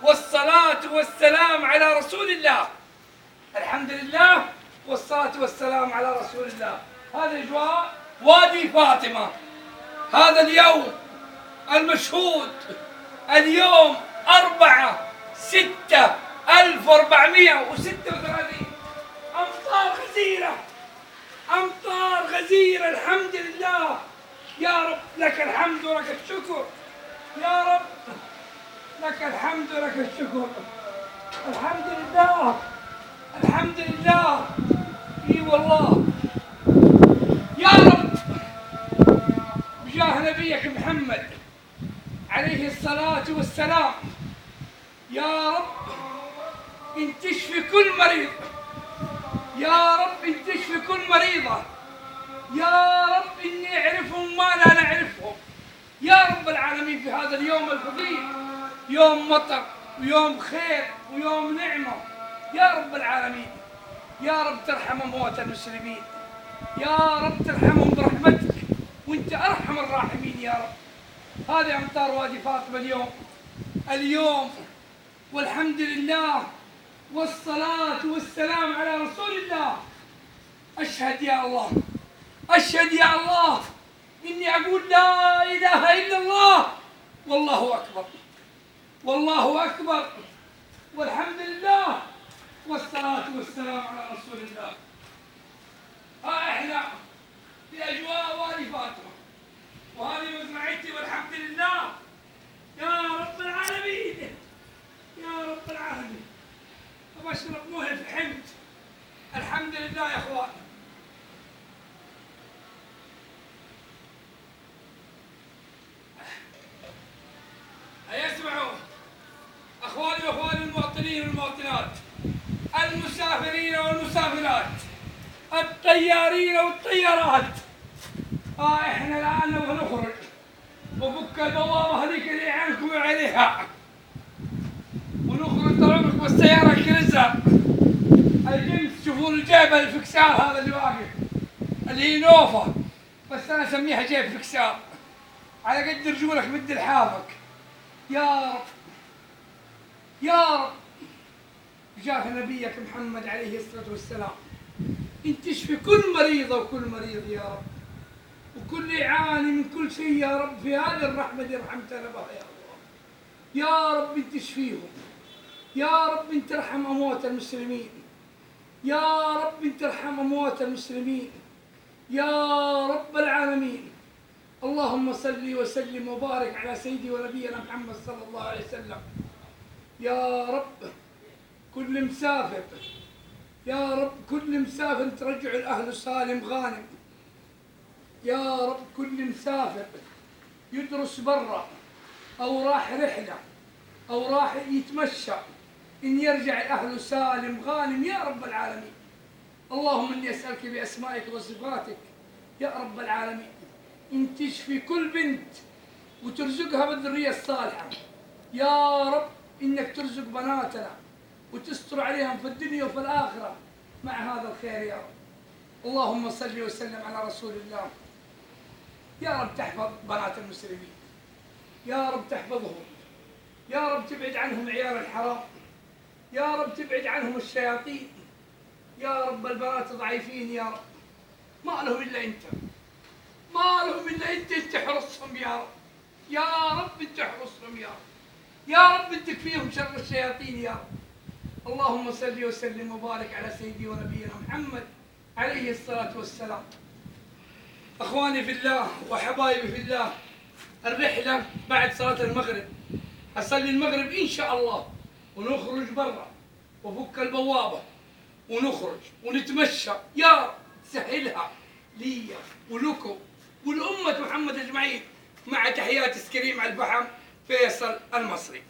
والصلاة والسلام على رسول الله. الحمد لله والصلاة والسلام على رسول الله. هذا أجواء وادي فاطمة. هذا اليوم المشهود، اليوم 4/6/1436. أمطار غزيرة، أمطار غزيرة. الحمد لله يا رب، لك الحمد ولك الشكر يا رب، لك الحمد ولك الشكر. الحمد لله، الحمد لله. اي والله يا رب، بجاه نبيك محمد عليه الصلاة والسلام، يا رب ان تشفي كل مريض، يا رب ان تشفي كل مريضة، يا رب اني اعرفهم ما لا نعرفهم يا رب العالمين. في هذا اليوم الفضيل، يوم مطر ويوم خير ويوم نعمة يا رب العالمين. يا رب ترحم أموات المسلمين، يا رب ترحمهم برحمتك وانت أرحم الراحمين يا رب. هذه أمطار وادي فاطمة اليوم، اليوم والحمد لله والصلاة والسلام على رسول الله. أشهد يا الله، أشهد يا الله إني أقول لا إله إلا الله، والله أكبر، والله أكبر، والحمد لله والصلاة والسلام على رسول الله. احنا في أجواء وادي فاطمة، وهذه مزرعتي والحمد لله يا رب العالمين، يا رب العالمين. وبشرب مويه في حمد، الحمد لله يا اخوان. اسمعوا اخواني واخواني المواطنين والمواطنات، المسافرين والمسافرات، الطيارين والطيارات. احنا الان نبغى نخرج وفك البوابه هذيك اللي عنكم عليها ونخرج طلعكم بالسياره الكنزه الجنس. تشوفون الجيب الفكسار هذا اللي واقف اللي هي نوفه، بس انا اسميها جيب فكسار على قد رجولك مد لحافك يا رب، يا رب بجاه نبيك محمد عليه الصلاة والسلام ان تشفي كل مريضة وكل مريض يا رب، وكل يعاني من كل شيء يا رب في هذه الرحمة اللي رحمتنا بها يا الله. يا رب ان تشفيهم، يا رب ان ترحم أموات المسلمين، يا رب ان ترحم أموات المسلمين يا رب العالمين. اللهم صل وسلم وبارك على سيدي ونبينا محمد صلى الله عليه وسلم. يا رب كل مسافر، يا رب كل مسافر ترجع الأهل سالم غانم، يا رب كل مسافر يدرس برا أو راح رحلة أو راح يتمشى إن يرجع الأهل سالم غانم يا رب العالمين. اللهم إني أسألك بأسمائك وصفاتك يا رب العالمين إن تشفي كل بنت وترزقها بالذرية الصالحة يا رب، إنك ترزق بناتنا وتستر عليهم في الدنيا وفي الآخرة مع هذا الخير يا رب. اللهم صل وسلم على رسول الله. يا رب تحفظ بنات المسلمين، يا رب تحفظهم، يا رب تبعد عنهم عيال الحرام، يا رب تبعد عنهم الشياطين يا رب. البنات ضعيفين يا رب، ما لهم إلا أنت، ما لهم إلا أنت تحرسهم يا رب، يا رب أنت تحرسهم يا رب، يا رب أنت تكفيهم شر الشياطين يا رب. اللهم صل وسلم وبارك على سيدي ونبينا محمد عليه الصلاة والسلام. أخواني في الله وحبايبي في الله، الرحلة بعد صلاة المغرب أصلي المغرب إن شاء الله ونخرج برا وفك البوابة ونخرج ونتمشى يا رب تسهلها لي ولكم والأمة محمد أجمعين، مع تحيات سكريم على الفحم فيصل المصري.